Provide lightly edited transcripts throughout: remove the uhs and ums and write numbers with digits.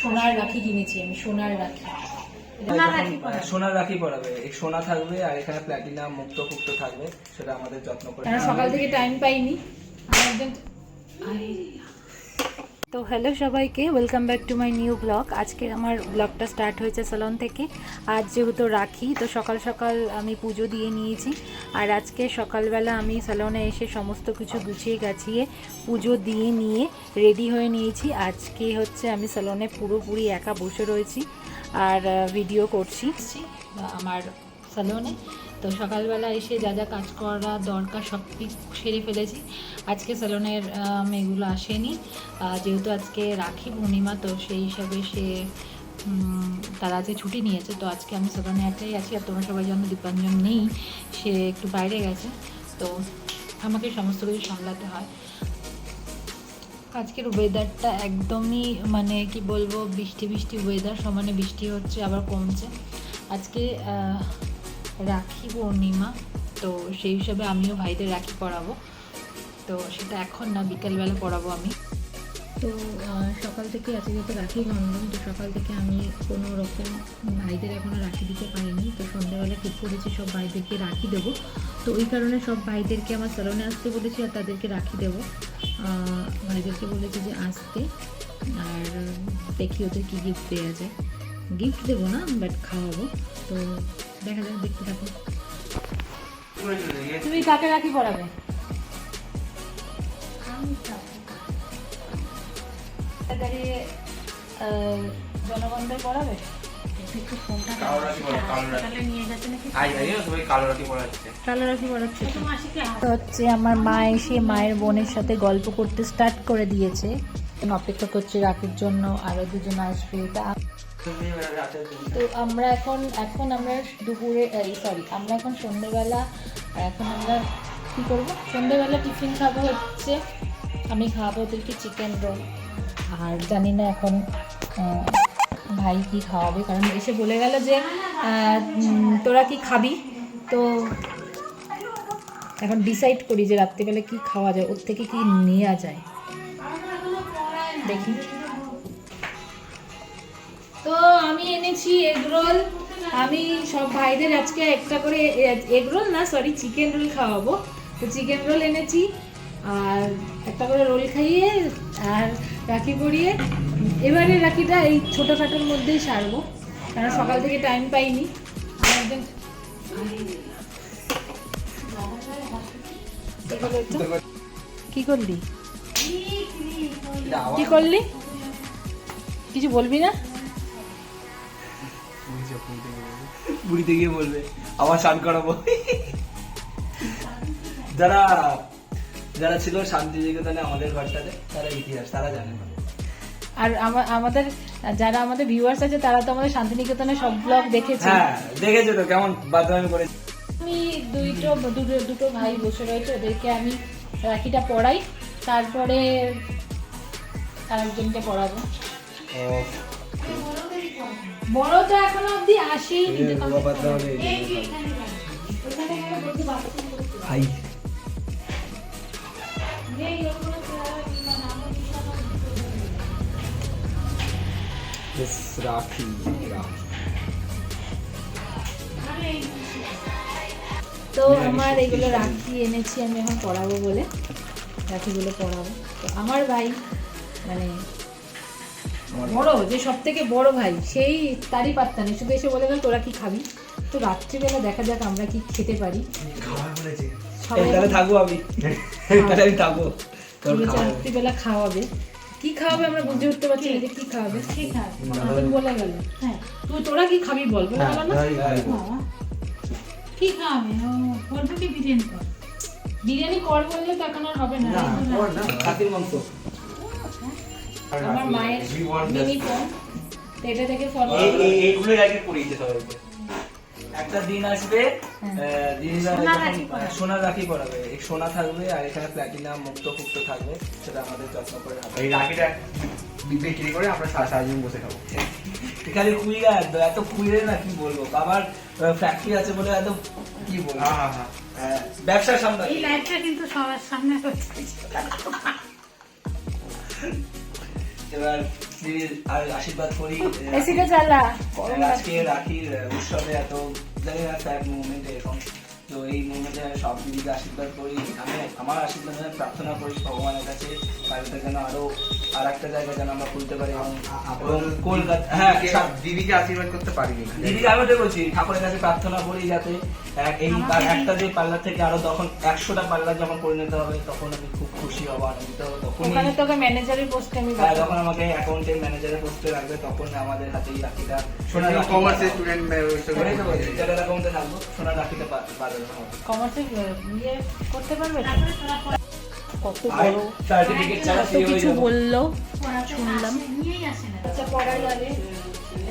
সোনার রাখি কিনেছি আমি, সোনার রাখি। সোনার রাখি পরাবে, সোনা থাকবে আর এখানে প্ল্যাটিনাম মুক্ত ফুক্ত থাকবে, সেটা আমাদের যত্ন করে। সকাল থেকে টাইম পাইনি। তো হ্যালো সবাইকে, welcome back to my new blog. আজকে আমার ব্লগটা স্টার্ট হয়েছে স্যালন থেকে। আজ যেহেতু রাখি, তো সকাল সকাল আমি পুজো দিয়ে নিয়েছি। আর আজকে সকালবেলা আমি স্যালনে এসে সমস্ত কিছু গুছিয়ে গাছিয়ে পুজো দিয়ে নিয়ে রেডি হয়ে নিয়েছি। আজকে হচ্ছে আমি স্যালনে পুরোপুরি একা বসে রয়েছি আর ভিডিও করছি আমার স্যালনে। তো সকালবেলা এসে যা যা কাজ করা দরকার সব সেরে ফেলেছি। আজকে স্যালনের মেয়েগুলো আসেনি, যেহেতু আজকে রাখি পূর্ণিমা, তো সেই হিসাবে তারা আজকে ছুটি নিয়েছে। তো আজকে আমি স্যালনে একাই আছি। আর তোমরা সবাই জানো দীপাঞ্জন নেই, সে একটু বাইরে গেছে, তো আমাকে সমস্ত কিছু সামলাতে হয়। আজকের ওয়েদারটা একদমই মানে কি বলবো, বৃষ্টি বৃষ্টি ওয়েদার, সমানে বৃষ্টি হচ্ছে আবার কমছে। আজকে রাখি পূর্ণিমা, তো সেই হিসাবে আমিও ভাইদের রাখি পরাবো। তো সেটা এখন না, বিকালবেলা পরাবো আমি। তো সকাল থেকে আজকে যেহেতু রাখি বন্ধন, তো সকাল থেকে আমি কোনো রকম ভাইদের এখনও রাখি দিতে পারিনি। তো সন্ধ্যাবেলা ঠিক করেছি সব ভাইদেরকে রাখি দেবো। তো ওই কারণে সব ভাইদেরকে আমার স্যালনে আসতে বলেছি আর তাদেরকে রাখি দেবো। ভাইদেরকে বলেছি যে আসতে, আর দেখি ওদের কী গিফট দেওয়া যায়। গিফট দেবো না, বাট খাওয়াবো। তো দেখা যাক, দেখতে থাকো। তুমি কাকে রাখি পরাবে? দাঁড়িয়ে জনগণদের পড়াবে। হচ্ছে আমার মা এসে মায়ের বোনের সাথে গল্প করতে স্টার্ট করে দিয়েছে। অপেক্ষা করছি রাখির জন্য, আরো দুজন আসবে। তো আমরা এখন আমরা দুপুরে আমরা এখন সন্ধ্যেবেলা, এখন আমরা কি করবো, সন্ধ্যেবেলা টিফিন খাবো হচ্ছে, আমি খাওয়াবো ওদেরকে চিকেন রোল। আর জানি না এখন ভাই কি খাওয়াবে, কারণ এসে বলে গেল যে তোরা কি খাবি। তো এখন ডিসাইড করি যে রাত্রিবেলা কি খাওয়া যায়, ওর থেকে কি নেওয়া যায় দেখি। তো আমি এনেছি এগ রোল। আমি সব ভাইদের আজকে একটা করে এগ রোল না সরি চিকেন রোল খাওয়াবো। তো চিকেন রোল এনেছি আর একটা করে রোল খাইয়ে আর রাখি পরিয়ে এবারে রাখিটা এই ছোটোখাটোর মধ্যেই সারবো, কারণ সকাল থেকে টাইম পাইনি। কি করলি কি করলি কিছু বলবি না? বুড়িতে গিয়ে বলবে আবার স্নান করাবো। যারা যারা ছিল শান্তিনিকেতনে আমাদের ঘরটাতে, তারা ইতিহাস তারা জানে না। আর আমাদের যারা আমাদের ভিউয়ার্স আছে তারা তো আমাদের শান্তিনিকেতনের সব ব্লগ দেখেছে। হ্যাঁ দেখেছে তো, কেমন বাদরামি করে। আমি দুটো ভাই বসে রয়েছে, ওদেরকে আমি রাখিটা পড়াই, তারপরে আরেকজনকে পড়াবো। বড় তো এখনো অব্দি আসেইনি। ভাই রাখি তো আমার এগুলো রাখি এনেছি আমি এখন পড়াবো বলে, রাখিগুলো পড়াবো। তো আমার ভাই মানে বড়, যে সব থেকে বড় ভাই, সেই তারই পাত্তা নেই, শুধু এসে বলে গেল তোরা কি খাবি। তো রাত্রিবেলা দেখা যাক আমরা কি খেতে পারি। থাকবো আমি থাকবো, রাত্রিবেলা খাওয়াবে, কি খাওয়াবে আমরা বুঝে উঠতে পারছি না যে কি খাওয়াবে। বলে গেল হ্যাঁ তোরা কি খাবি বল, বলে গেল না কি খাওয়াবে, বলবো কি বিরিয়ানি কর। বিরিয়ানি কর বললে তো এখন আর হবে না। আমার মায়ের মিনি ফোন, এটা থেকে ফোন এইগুলো আগে পড়িয়েছে সবাইকে। একটা দিন আসবে সোনার রাখি পরাবে, সোনা থাকবে আর এখানে প্ল্যাটিনাম মুক্ত ফুক্ত থাকবে, সেটা আমাদের যত্ন করে এই রাখিটা বিক্রি করে আমরা সারাদিন বসে খাবো। এখানে কুইরা এত কুইরে না কি বলবো, বাবার ফ্যাক্টরি আছে বলে এত কি বলবো, ব্যবসার সামনে এই লাইফটা কিন্তু সবার সামনে হচ্ছে। এবার স্ত্রীর আর আশীর্বাদ করি। এসিটা চালা। আজকে রাখির উৎসবে এত জানি না স্যাড মুভমেন্ট এরকম, তো এই মুভমেন্টে সব দিদিকে আশীর্বাদ করি। আমি আমার আশীর্বাদ প্রার্থনা করি ভগবানের কাছে, বাড়িতে যেন আরো আর একটা জায়গা যেন আমরা খুলতে পারি। এবং কলকাতা, হ্যাঁ দিদিকে আশীর্বাদ করতে পারিনি, দিদিকে আমি ওটাই বলছি, ঠাকুরের কাছে প্রার্থনা করি যাতে এই একটা যে পার্লার থেকে আরো যখন 100টা পার্লার যখন পরিণত হবে তখন আমি খুব খুশি হব, আনন্দিত হব। ওখানে তোকে ম্যানেজারের পোস্টে আমি যখন আমাকে অ্যাকাউন্টেন্ট ম্যানেজারের পোস্টে রাখবে তখন আমাদের হাতে এই রাখিটা সোনার কমার্সের স্টুডেন্ট অ্যাকাউন্টে থাকবো, সোনার রাখিটা বাজানো হবে। কমার্সে ইয়ে করতে পারবে কত আর বড় সার্টিফিকেট ছাড়া তো সে হয়ে কিছু যাবে। বললো শুনলাম। আচ্ছা পড়াই যাবে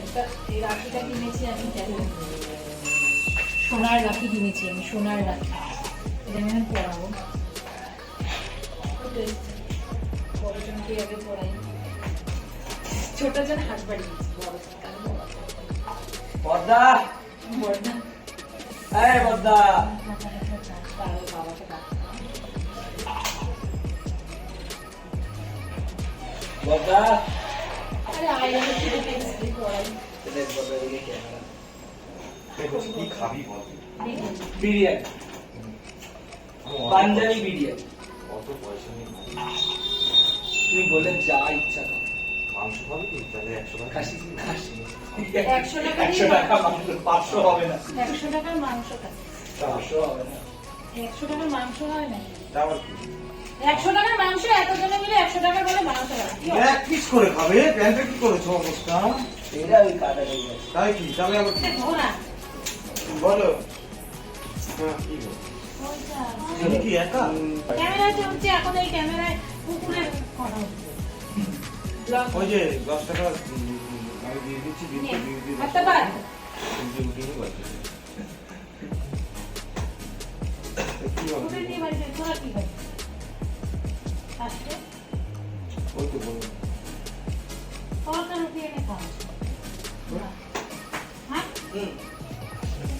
একটা এই রাখিটা কিনেছি আমি, দেখো সোনার রাখি কিনেছি আমি, সোনার রাখি এটা আমি পড়াবো। বড়জনকে আগে পড়াই, ছোট জন হাত বাড়িয়েছি, বড়জন কারণ পদ্মা, বড়জন এই পদ্মা, বাবাকে ডাক। পদ্মা, আরে আয়না পড়াই দেখ পদ্মা দিকে ক্যামেরা। কি খাবি বল? বিরিয়ানি, পাঞ্জাবি বিরিয়ানি। অত পয়সা নেই, তুমি বলে যা ইচ্ছা করো। মাংস খাবি কি? তাহলে 100 টাকা খাসি খাসি 100 টাকা 100 টাকা মাংস, 500 হবে না, 100 টাকার মাংস খাই। 500 হবে না। 100 টাকার মাংস হয় না, তারপর কি? 100 টাকার মাংস এতজনে মিলে 100 টাকা করে মাংস হয়। এক পিস করে খাবে? প্যান্টে কি করেছো অবস্থা? এটা ওই কাটা হয়ে গেছে। তাই কি? তাহলে আবার কি? ঘোড়া বলো। হ্যাঁ, কি বল? তুমি কি একা? ক্যামেরা চলছে এখন, এই ক্যামেরায় কুকুরের কথা হচ্ছে। ওই যে 10 টাকা আমি দিয়ে দিচ্ছি, দিয়ে হাতটা পার। কি বল? কুকুরের নিয়ে বাড়িতে তোরা কি খাবি? আসছে ওই তো বলো। তরকা রুটি এনে খাওয়া। হ্যাঁ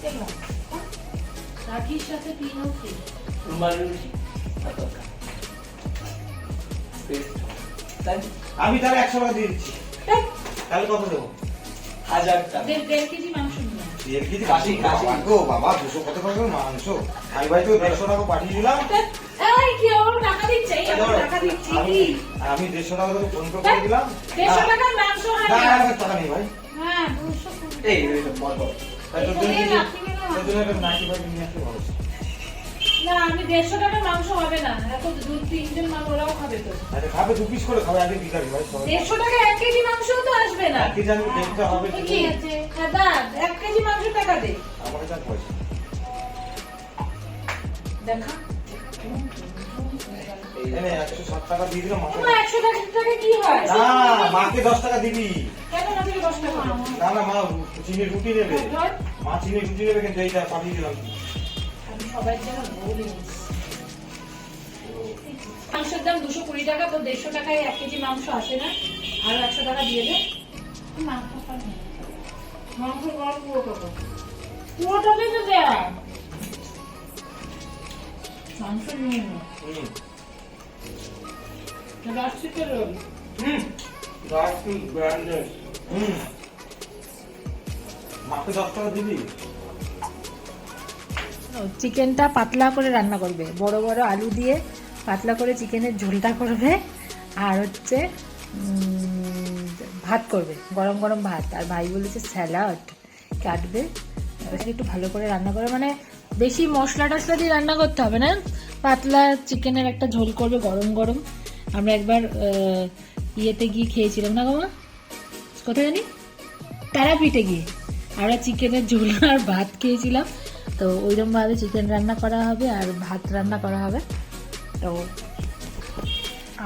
দেখলাম রাখির সাথে তিনও ফ্রি। রুমাল রুটি আর তরকা। পেস্ট। তাই আমি তাহলে 100 টাকা দিয়ে দিচ্ছি। তাহলে কত দেবো? 1000 টাকা। 1.5 কেজি মাংস নিয়ে আয়। 1 কেজি খাসি, খাসি। বাবা গো বাবা, 200 কত টাকা মাংস? আমি ভাই তো 150 টাকা পাঠিয়ে দিলাম। এই কি ওর টাকা দিচ্ছে, এই আমার টাকা দিচ্ছি কি? আমি 150 টাকা তোকে ফোন পে করে দিলাম। 150 টাকার মাংস হয় না, না। আমার টাকা নেই ভাই। হ্যাঁ 200 এই বল বল। তাই তোর জন্য তোর জন্য একটা 95 নিয়ে আসলে ভালো ছিল। না আমি 150 টাকার মাংস হবে না, এত 2-3 জন মানুষ ওরাও খাবে তো। আচ্ছা খাবে 2 পিস করে খাবে, আগে বিকারি ভাই সবাই। 150 টাকা 1 কেজি মাংস তো আসবে না। এক কেজি আমি দেখতে হবে এ কি আছে দাদা, 1 কেজি মাংস টাকা দে আমার কাছে পয়সা। দেখা। এনে 160 টাকা দিয়ে দিলাম মাকে। তোমার 100 টাকা কি হয়? না, মাকে 10 টাকা দিবি। কেন না দিলে 10 টাকা? না না, মা চিনির রুটি নেবে। ধর, মা চিনির রুটি নেবে, কিন্তু এইটা পাঠিয়ে দিলাম। আমি সবার জন্য বলি মাংসের দাম 220 টাকা, তো 150 টাকায় 1 কেজি মাংস আসে না, আর 100 টাকা দিয়ে দে। মাংস পাই না, মাংস বড় পুরোটা দিয়ে দে, মাংস নিয়ে নে। রাস্তিকে রোল মাকে 10 টাকা দিবি। চিকেনটা পাতলা করে রান্না করবে, বড় বড় আলু দিয়ে পাতলা করে চিকেনের ঝোলটা করবে, আর হচ্ছে ভাত করবে, গরম গরম ভাত। আর ভাই বলেছে স্যালাড কাটবে, একটু ভালো করে রান্না করবে, মানে বেশি মশলা টশলা দিয়ে রান্না করতে হবে না, পাতলা চিকেনের একটা ঝোল করবে গরম গরম। আমরা একবার ইয়েতে গিয়ে খেয়েছিলাম না গো, কোথায় জানি, তারাপীঠে গিয়ে আমরা চিকেনের ঝোল আর ভাত খেয়েছিলাম। তো ওইরকম ভাবে চিকেন রান্না করা হবে আর ভাত রান্না করা হবে। তো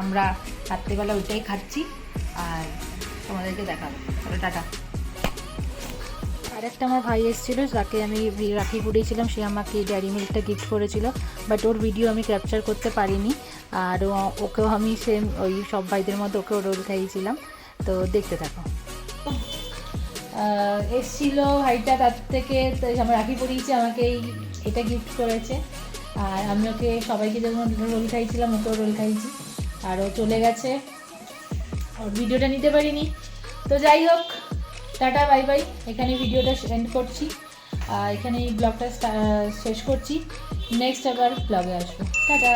আমরা রাত্রিবেলা ওইটাই খাচ্ছি আর তোমাদেরকে দেখাবো। চলো টাটা। আরেকটা আমার ভাই এসেছিল, তাকে আমি রাখি পরিয়েছিলাম, সে আমাকে ডেয়ারি মিল্কটা গিফট করেছিল, বাট ওর ভিডিও আমি ক্যাপচার করতে পারিনি। আর ওকেও আমি সেম ওই সব ভাইদের মধ্যে ওকেও রোল খাইয়েছিলাম। তো দেখতে থাকো। এসছিল ভাইটা, তার থেকে আমার রাখি পরিয়েছে, আমাকে এটা গিফট করেছে। আর আমি ওকে সবাইকে যেমন রোল খাইছিলাম ওকেও রোল খাইছি। আর ও চলে গেছে ওর ভিডিওটা নিতে পারিনি। তো যাই হোক, টাটা বাই বাই, এখানে ভিডিওটা এন্ড করছি, এখানেই ব্লগটা শেষ করছি। নেক্সট আবার ব্লগে আসবো, টাটা।